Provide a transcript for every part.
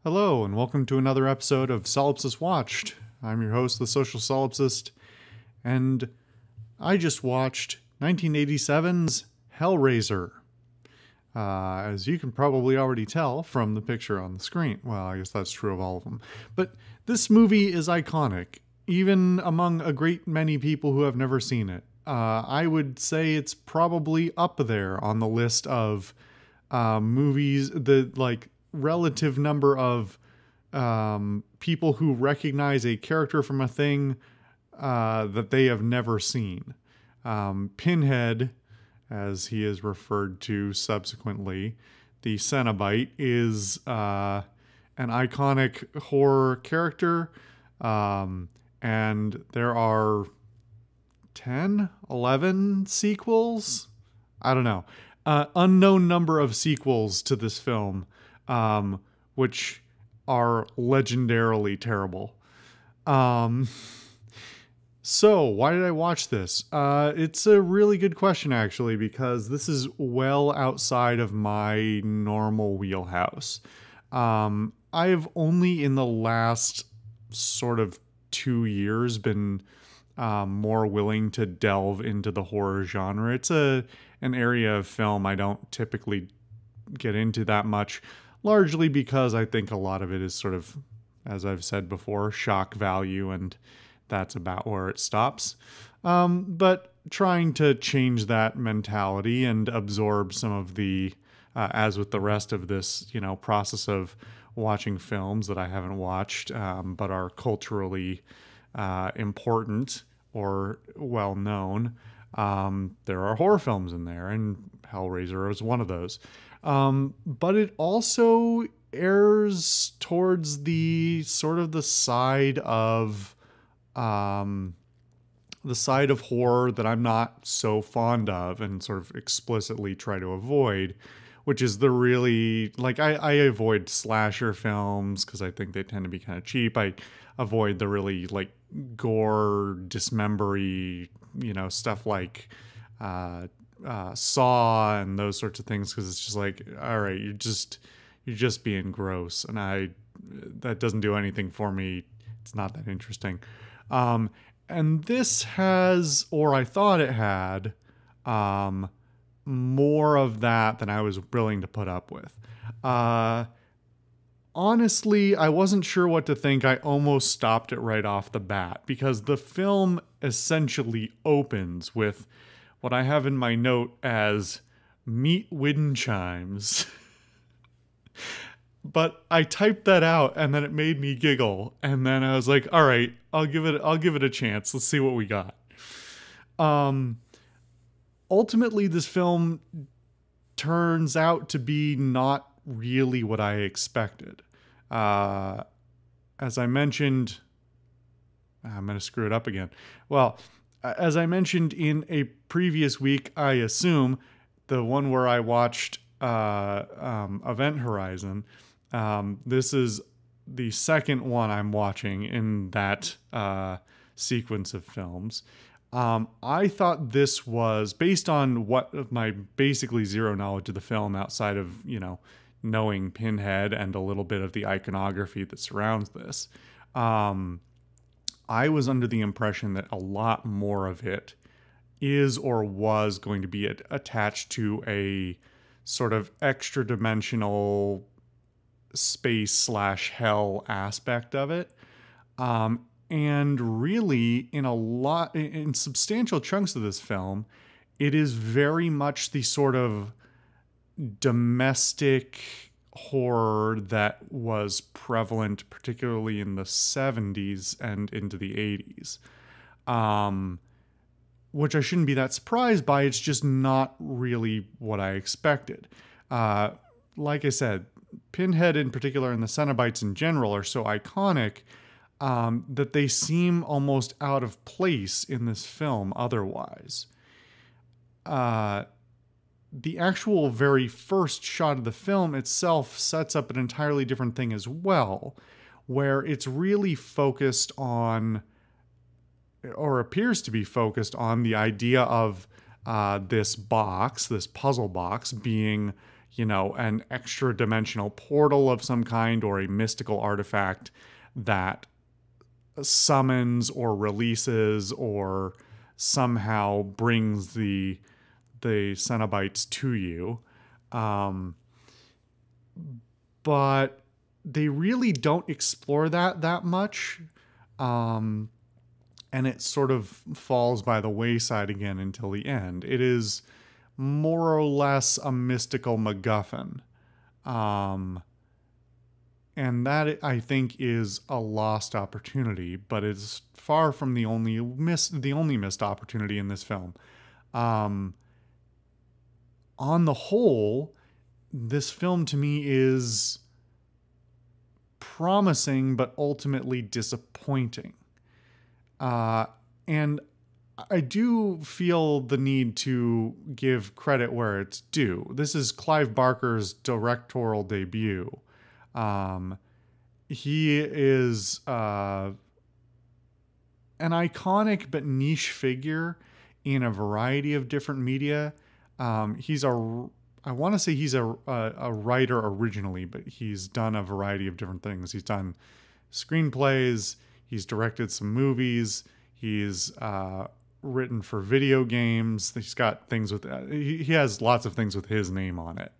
Hello, and welcome to another episode of Solipsist Watched. I'm your host, the Social Solipsist, and I just watched 1987's Hellraiser. As you can probably already tell from the picture on the screen. Well, I guess that's true of all of them. But this movie is iconic, even among a great many people who have never seen it. I would say it's probably up there on the list of movies, the relative number of people who recognize a character from a thing that they have never seen. Pinhead, as he is referred to subsequently, the Cenobite, is an iconic horror character, and there are 10, 11 sequels? I don't know. Unknown number of sequels to this film, which are legendarily terrible. So, why did I watch this? It's a really good question, actually, because this is well outside of my normal wheelhouse. I've only in the last sort of 2 years been more willing to delve into the horror genre. It's an area of film I don't typically get into that much, largely because I think a lot of it is sort of, as I've said before, shock value, and that's about where it stops. But trying to change that mentality and absorb some of the, as with the rest of this, process of watching films that I haven't watched, but are culturally important or well known. There are horror films in there, and Hellraiser is one of those. But it also errs towards the sort of the side of horror that I'm not so fond of and sort of explicitly try to avoid, which is the really, I avoid slasher films because I think they tend to be kind of cheap. I avoid the really gore, dismembery, stuff like Saw and those sorts of things, because it's just all right, you're just being gross, and that doesn't do anything for me. It's not that interesting. And this has, or I thought it had, more of that than I was willing to put up with. Honestly, I wasn't sure what to think. I almost stopped it right off the bat, because the film essentially opens with what I have in my note as "meat wind chimes." But I typed that out, and then it made me giggle, and then I was like, all right, I'll give it a chance. Let's see what we got. Ultimately, this film turns out to be not really what I expected. As I mentioned, I'm going to screw it up again. Well, as I mentioned in a previous week, I assume, the one where I watched Event Horizon, this is the second one I'm watching in that sequence of films. I thought this was, based on what my basically zero knowledge of the film outside of, knowing Pinhead and a little bit of the iconography that surrounds this, I was under the impression that a lot more of it is or was going to be attached to a sort of extra dimensional space/hell aspect of it. And really, in substantial chunks of this film, it is very much the sort of domestic horror that was prevalent, particularly in the 70s and into the 80s. Which I shouldn't be that surprised by. It's just not really what I expected. Like I said, Pinhead in particular and the Cenobites in general are so iconic that they seem almost out of place in this film otherwise. The actual very first shot of the film itself sets up an entirely different thing as well, where it's really focused on, or appears to be focused on, the idea of this puzzle box being, an extra dimensional portal of some kind or a mystical artifact that summons or releases or somehow brings the Cenobites to you. But they really don't explore that much. And it sort of falls by the wayside again until the end. It is more or less a mystical MacGuffin. And that, I think, is a lost opportunity, but it's far from the only missed opportunity in this film. On the whole, this film to me is promising, but ultimately disappointing. And I do feel the need to give credit where it's due. This is Clive Barker's directorial debut. He is an iconic but niche figure in a variety of different media. I want to say he's a writer originally, but he's done a variety of different things. He's done screenplays, he's directed some movies, he's written for video games. He's got things with he has lots of things with his name on it.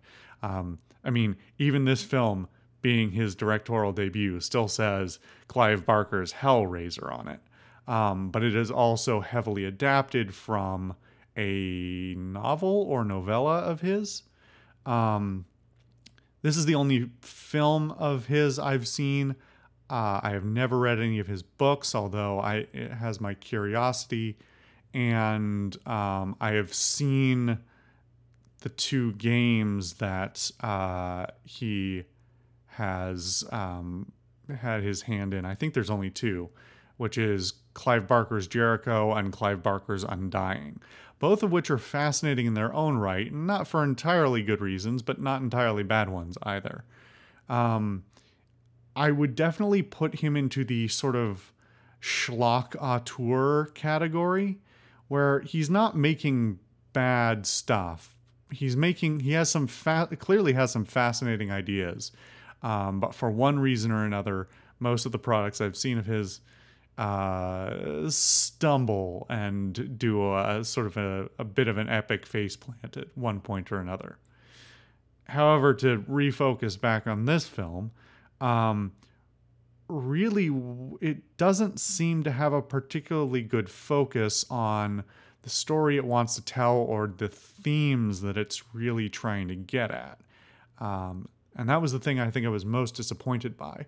I mean, even this film, being his directorial debut, still says Clive Barker's Hellraiser on it. But it is also heavily adapted from a novel or novella of his. This is the only film of his I've seen. I have never read any of his books, although it has my curiosity. And I have seen the 2 games that he has had his hand in. I think there's only 2, which is Clive Barker's Jericho and Clive Barker's Undying, both of which are fascinating in their own right, not for entirely good reasons, but not entirely bad ones either. I would definitely put him into the sort of schlock auteur category, where he's not making bad stuff. He has clearly has some fascinating ideas. But for one reason or another, most of the products I've seen of his stumble and do a sort of a bit of an epic faceplant at one point or another. However, to refocus back on this film, really, it doesn't seem to have a particularly good focus on the story it wants to tell or the themes that it's really trying to get at. And that was the thing I think I was most disappointed by.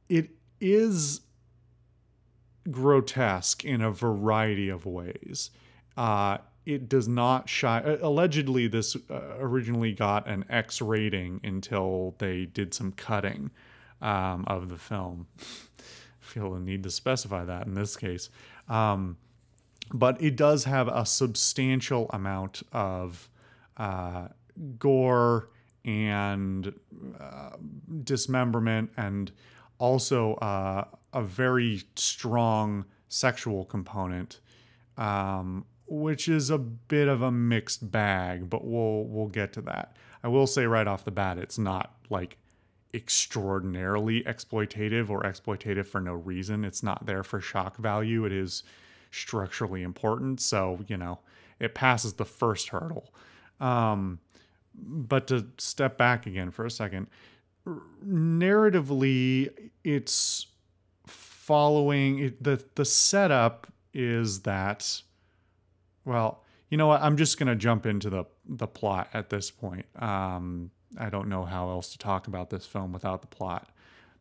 It is grotesque in a variety of ways. It does not shy. Allegedly, this originally got an X rating until they did some cutting of the film. I feel the need to specify that in this case. But it does have a substantial amount of gore and dismemberment, and also a very strong sexual component, which is a bit of a mixed bag, but we'll get to that. I will say right off the bat, it's not like extraordinarily exploitative or exploitative for no reason. It's not there for shock value. It is structurally important, so it passes the first hurdle. But to step back again for a second, narratively, it's following the setup is that, well, you know what? I'm just going to jump into the plot at this point. I don't know how else to talk about this film without the plot.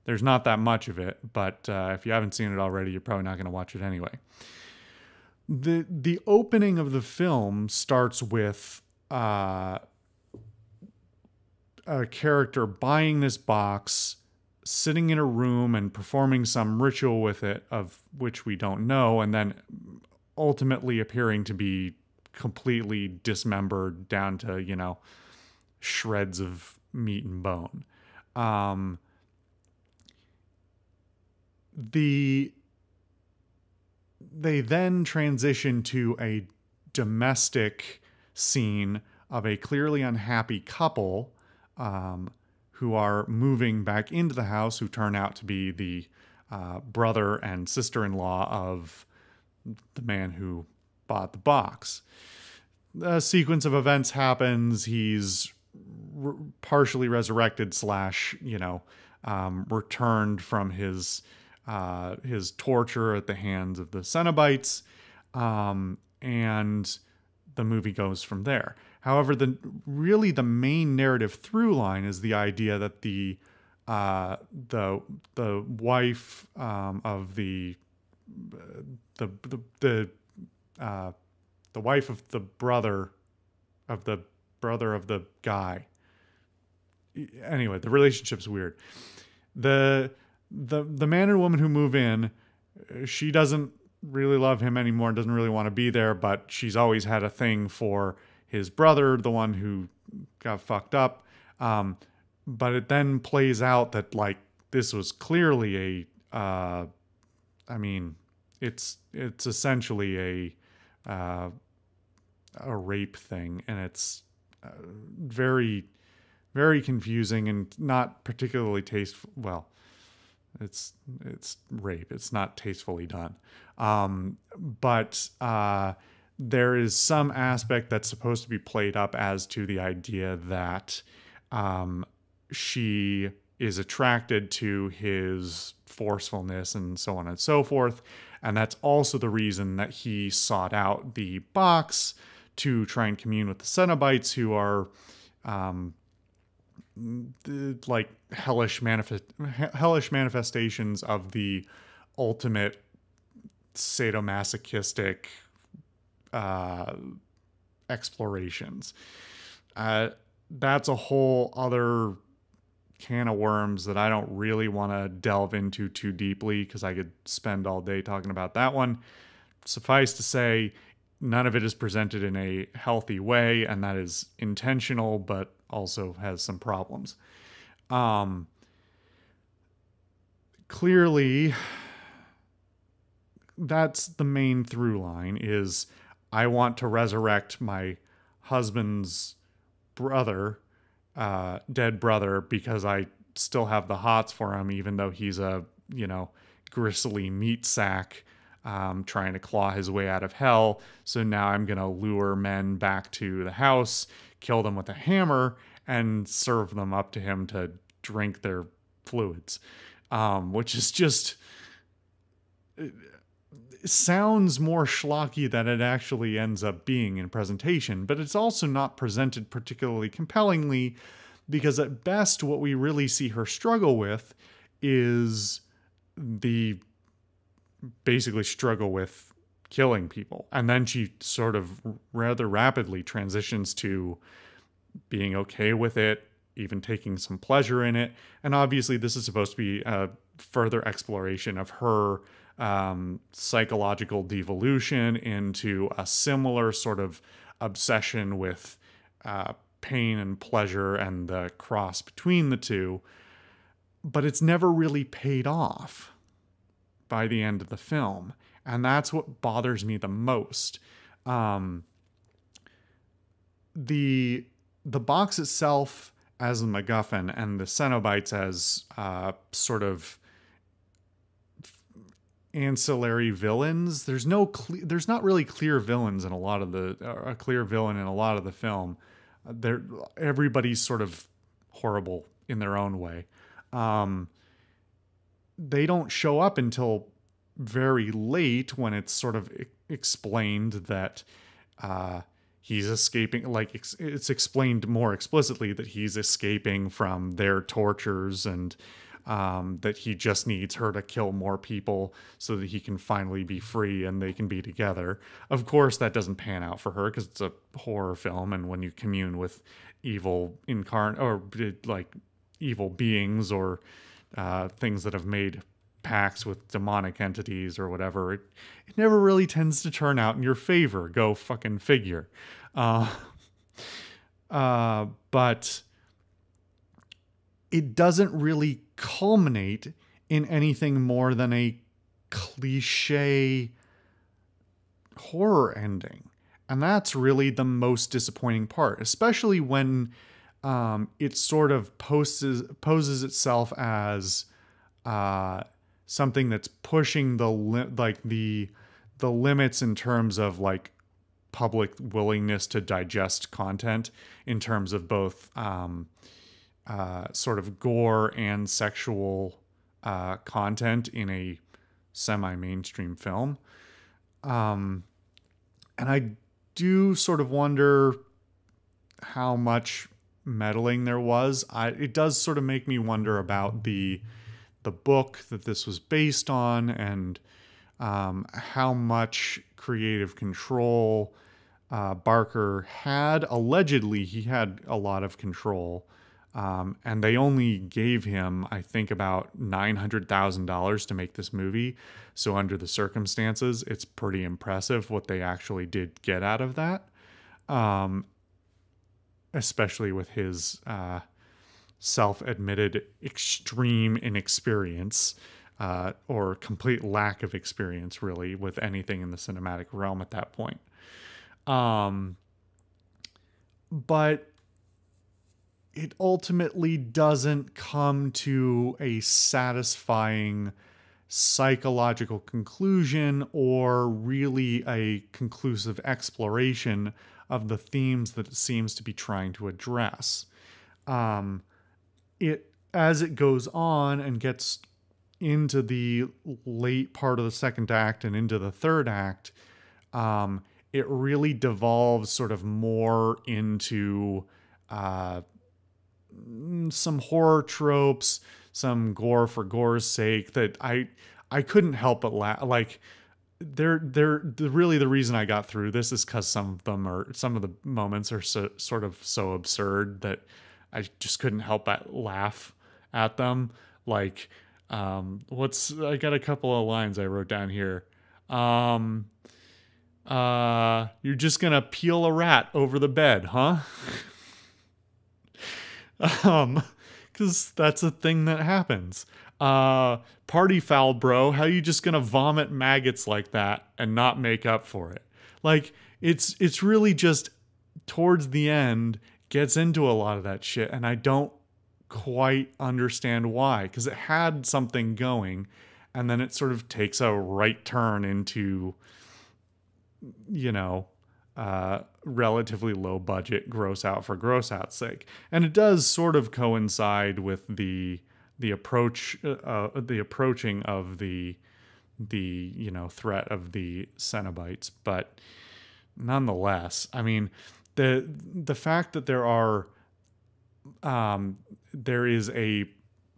There's not that much of it, but if you haven't seen it already, you're probably not going to watch it anyway. The opening of the film starts with a character buying this box, sitting in a room and performing some ritual with it, of which we don't know, and then ultimately appearing to be completely dismembered down to, shreds of meat and bone. They then transition to a domestic scene of a clearly unhappy couple who are moving back into the house, who turn out to be the brother and sister-in-law of the man who bought the box. A sequence of events happens. He's partially resurrected slash, returned from his torture at the hands of the Cenobites, and the movie goes from there. However, the main narrative through line is the idea that the wife of the wife of the brother of the guy. Anyway, the relationship's weird. The man and woman who move in, she doesn't really love him anymore, doesn't really want to be there, but she's always had a thing for his brother, the one who got fucked up. But it then plays out that, like, this was clearly it's essentially a rape thing, and it's very, very confusing and not particularly tasteful. Well, it's rape. It's not tastefully done. But there is some aspect that's supposed to be played up as to the idea that she is attracted to his forcefulness and so on and so forth. And that's also the reason that he sought out the box to try and commune with the Cenobites, who are like hellish manifestations of the ultimate sadomasochistic explorations. That's a whole other can of worms that I don't really want to delve into too deeply, because I could spend all day talking about that one. Suffice to say, none of it is presented in a healthy way, and that is intentional, but also has some problems. Clearly, that's the main through line, is I want to resurrect my husband's brother, dead brother, because I still have the hots for him, even though he's a, gristly meat sack trying to claw his way out of hell. So now I'm going to lure men back to the house, kill them with a hammer, and serve them up to him to drink their fluids, which is just... It sounds more schlocky than it actually ends up being in presentation, but it's also not presented particularly compellingly, because at best what we really see her struggle with is basically struggle with killing people. And then she sort of rather rapidly transitions to being okay with it, even taking some pleasure in it. And obviously this is supposed to be a further exploration of her psychological devolution into a similar sort of obsession with pain and pleasure and the cross between the two. But it's never really paid off by the end of the film. And that's what bothers me the most. The box itself as a MacGuffin, and the Cenobites as sort of ancillary villains. There's not really clear villains in a lot of a clear villain in a lot of the film. Everybody's sort of horrible in their own way. They don't show up until very late, when it's sort of explained that he's escaping. Like, it's explained more explicitly that he's escaping from their tortures, and that he just needs her to kill more people so that he can finally be free and they can be together. Of course, that doesn't pan out for her, because it's a horror film, and when you commune with evil evil beings, or things that have made pacts with demonic entities or whatever, it never really tends to turn out in your favor. Go fucking figure. But it doesn't really culminate in anything more than a cliche horror ending. And that's really the most disappointing part, especially when it sort of poses itself as something that's pushing the limits in terms of like public willingness to digest content, in terms of both sort of gore and sexual content in a semi-mainstream film. And I do sort of wonder how much meddling there was. It does sort of make me wonder about the book that this was based on, and how much creative control Barker had. Allegedly, he had a lot of control, and they only gave him, I think, about $900,000 to make this movie. So under the circumstances, it's pretty impressive what they actually did get out of that, especially with his self-admitted extreme inexperience, or complete lack of experience, really, with anything in the cinematic realm at that point. But it ultimately doesn't come to a satisfying psychological conclusion, or really a conclusive exploration of the themes that it seems to be trying to address. As it goes on and gets into the late part of the second act and into the third act, it really devolves sort of more into some horror tropes, some gore for gore's sake, that I couldn't help but laugh. Like, really the reason I got through this is because some of the moments are so absurd that I just couldn't help but laugh at them. Like, I got a couple of lines I wrote down here. You're just gonna peel a rat over the bed, huh? Because that's a thing that happens. Party foul, bro. How you just gonna vomit maggots like that and not make up for it? Like, it's really just towards the end gets into a lot of that shit, and I don't quite understand why, because it had something going, and then it sort of takes a right turn into, relatively low budget gross out for gross out's sake. And it does sort of coincide with the approaching of the threat of the Cenobites. But nonetheless, I mean, the fact that there is a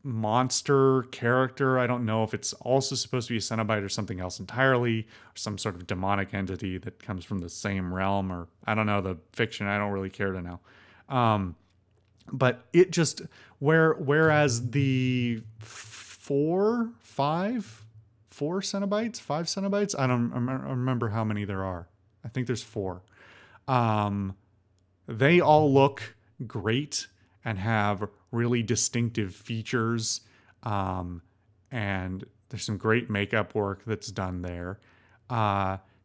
monster character, I don't know if it's also supposed to be a Cenobite or something else entirely, or some sort of demonic entity that comes from the same realm, or I don't know, the fiction, I don't really care to know. But it just, whereas the five Cenobites, I don't remember how many there are. I think there's 4. They all look great and have really distinctive features. And there's some great makeup work that's done there.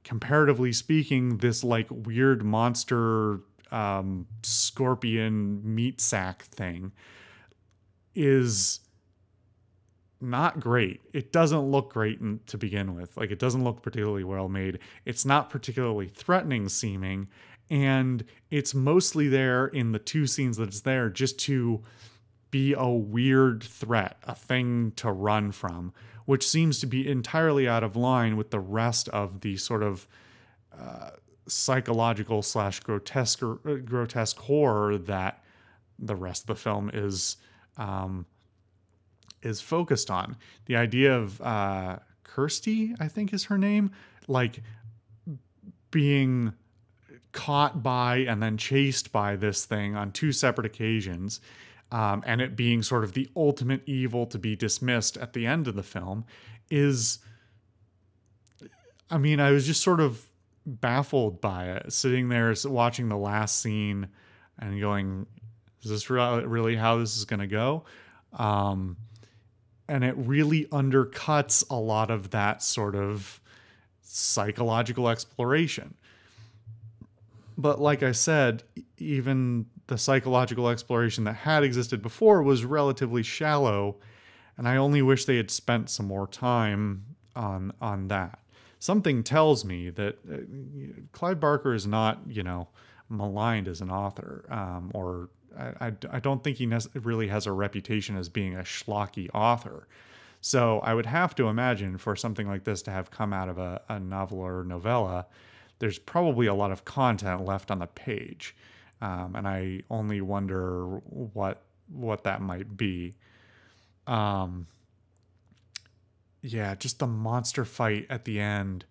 Comparatively speaking, this like weird monster scorpion meat sack thing is not great. It doesn't look great to begin with. Like, it doesn't look particularly well made. It's not particularly threatening seeming, and it's mostly there in the 2 scenes that it's there just to be a weird threat, a thing to run from, which seems to be entirely out of line with the rest of the sort of psychological / grotesque horror that the rest of the film is focused on. The idea of Kirsty, I think is her name, like being caught by and then chased by this thing on 2 separate occasions, and it being sort of the ultimate evil to be dismissed at the end of the film is, I mean, I was just sort of baffled by it, sitting there watching the last scene and going, is this really how this is going to go? And it really undercuts a lot of that sort of psychological exploration. But like I said, even the psychological exploration that had existed before was relatively shallow, and I only wish they had spent some more time on that. Something tells me that Clive Barker is not, maligned as an author, or I don't think he really has a reputation as being a schlocky author. So I would have to imagine for something like this to have come out of a novel or novella, there's probably a lot of content left on the page. And I only wonder what that might be. Yeah, just the monster fight at the end.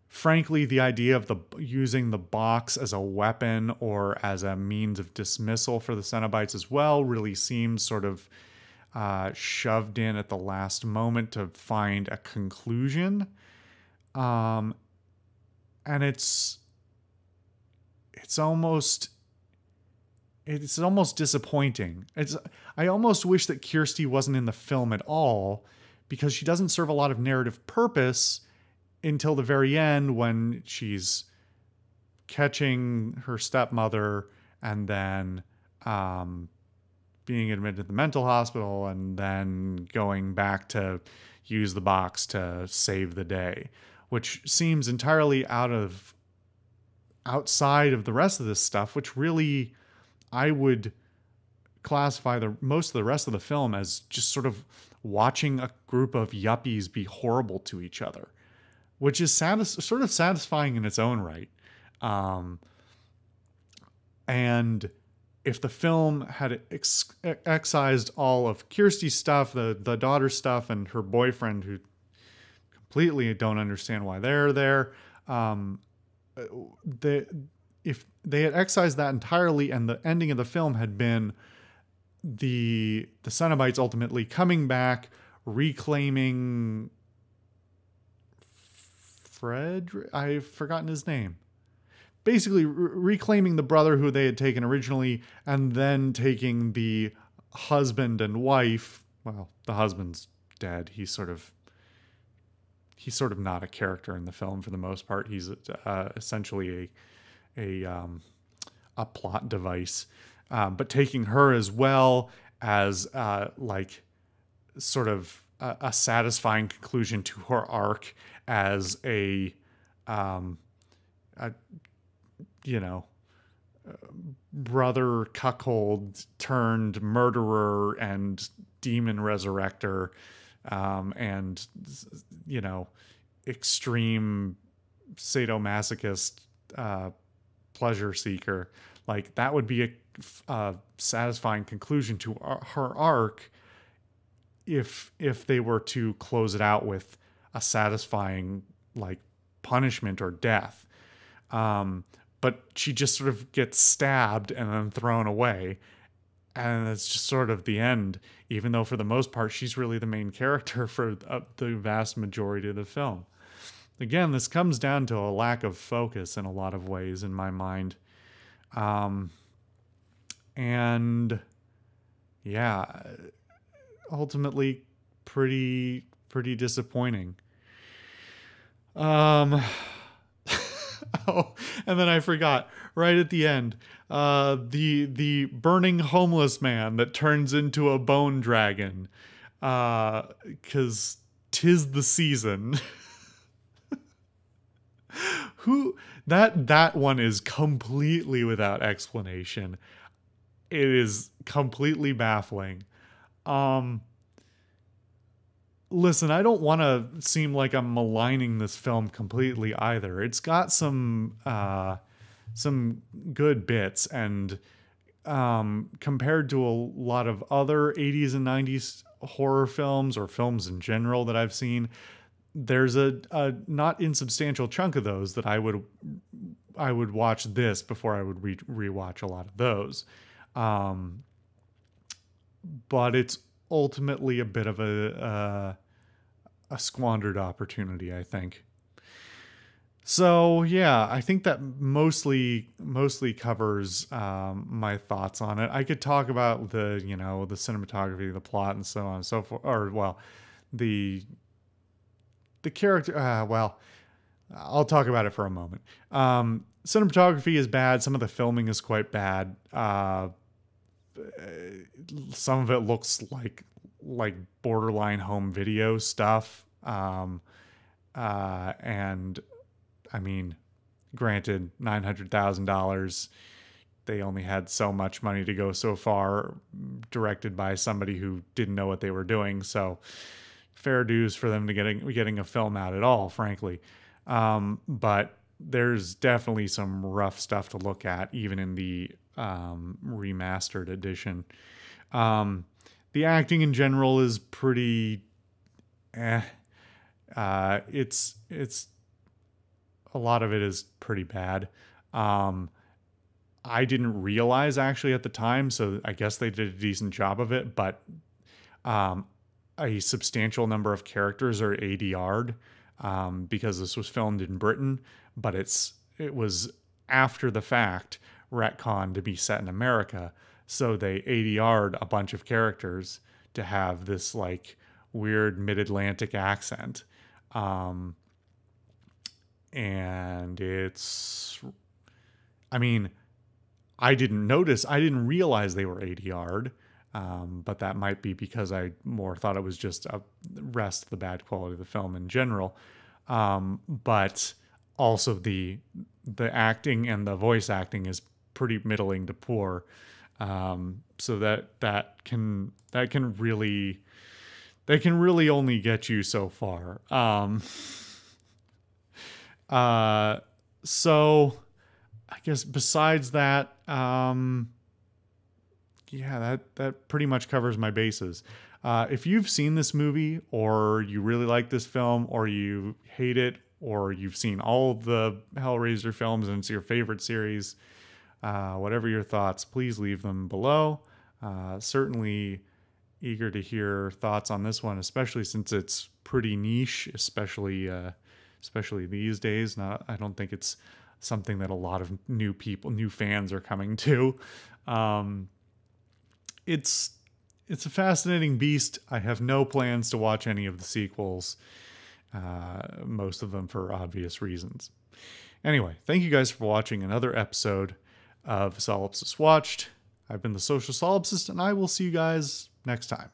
Frankly, the idea of using the box as a weapon or as a means of dismissal for the Cenobites as well really seems sort of shoved in at the last moment to find a conclusion. And it's almost disappointing. I almost wish that Kirsty wasn't in the film at all, because she doesn't serve a lot of narrative purpose until the very end, when she's catching her stepmother and then being admitted to the mental hospital and then going back to use the box to save the day, which seems entirely outside of the rest of this stuff, which really I would classify most of the rest of the film as just sort of watching a group of yuppies be horrible to each other, which is sort of satisfying in its own right. And if the film had excised all of Kirsty's stuff, the daughter stuff, and her boyfriend, who completely don't understand why they're there, if they had excised that entirely, and the ending of the film had been the Cenobites ultimately coming back, reclaiming Fred, I've forgotten his name. Basically reclaiming the brother who they had taken originally, and then taking the husband and wife. Well, the husband's dead. He's sort of not a character in the film for the most part. He's essentially a plot device. But taking her as well as sort of a satisfying conclusion to her arc as a brother cuckold turned murderer and demon resurrector, and extreme sadomasochist pleasure seeker. Like, that would be a satisfying conclusion to her arc if they were to close it out with a satisfying punishment or death. But she just sort of gets stabbed and then thrown away, and it's just sort of the end, even though for the most part she's really the main character for the vast majority of the film. Again, this comes down to a lack of focus in a lot of ways in my mind. And yeah, ultimately pretty disappointing. Oh, and then I forgot right at the end, the burning homeless man that turns into a bone dragon, 'cause 'tis the season. That one is completely without explanation. It is completely baffling. Listen, I don't want to seem like I'm maligning this film completely either. It's got some good bits, and compared to a lot of other 80s and 90s horror films or films in general that I've seen, there's a not insubstantial chunk of those that I would watch this before I would rewatch a lot of those. But it's ultimately a bit of a squandered opportunity, I think. So yeah, I think that mostly covers my thoughts on it. I could talk about the cinematography, the plot, and so on and so forth, or well, the character. I'll talk about it for a moment. Cinematography is bad. Some of the filming is quite bad. Some of it looks like borderline home video stuff. And I mean, granted, $900,000. They only had so much money to go so far, directed by somebody who didn't know what they were doing. So fair dues for them to getting a film out at all, frankly. But there's definitely some rough stuff to look at, even in the remastered edition. The acting in general is pretty it's a lot of it is pretty bad. I didn't realize actually at the time, so I guess they did a decent job of it, but a substantial number of characters are ADR'd because this was filmed in Britain, but it was after the fact retconned to be set in America, so they ADR'd a bunch of characters to have this like weird mid-Atlantic accent. And I mean, I didn't realize they were ADR'd, but that might be because I more thought it was just a rest of the bad quality of the film in general. But also the acting and the voice acting is pretty middling to poor. So that can really only get you so far. So I guess besides that, yeah, that pretty much covers my bases. If you've seen this movie, or you really like this film, or you hate it, or you've seen all of the Hellraiser films and it's your favorite series, whatever your thoughts, please leave them below. Certainly eager to hear thoughts on this one, especially since it's pretty niche, especially these days. I don't think it's something that a lot of new fans are coming to. It's a fascinating beast. I have no plans to watch any of the sequels, most of them for obvious reasons. Anyway, thank you guys for watching another episode of Solipsist Watched. I've been the Social Solipsist, and I will see you guys next time.